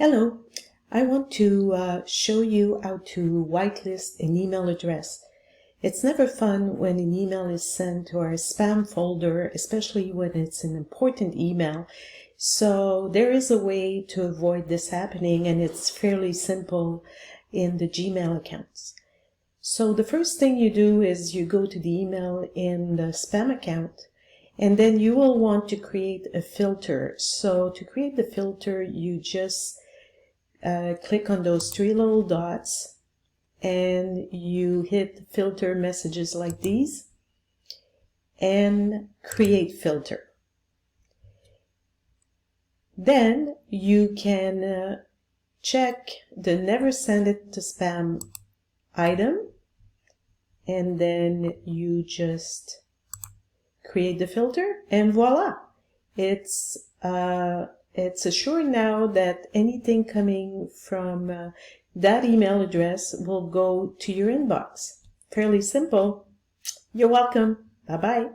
Hello, I want to show you how to whitelist an email address. It's never fun when an email is sent to our spam folder, especially when it's an important email. So there is a way to avoid this happening, and it's fairly simple in the Gmail accounts. So the first thing you do is you go to the email in the spam account, and then you will want to create a filter. So to create the filter, you just click on those three little dots and you hit filter messages like these and create filter. Then you can check the never send it to spam item, and then you just create the filter, and voila, it's assured now that anything coming from that email address will go to your inbox. Fairly simple. You're welcome. Bye-bye.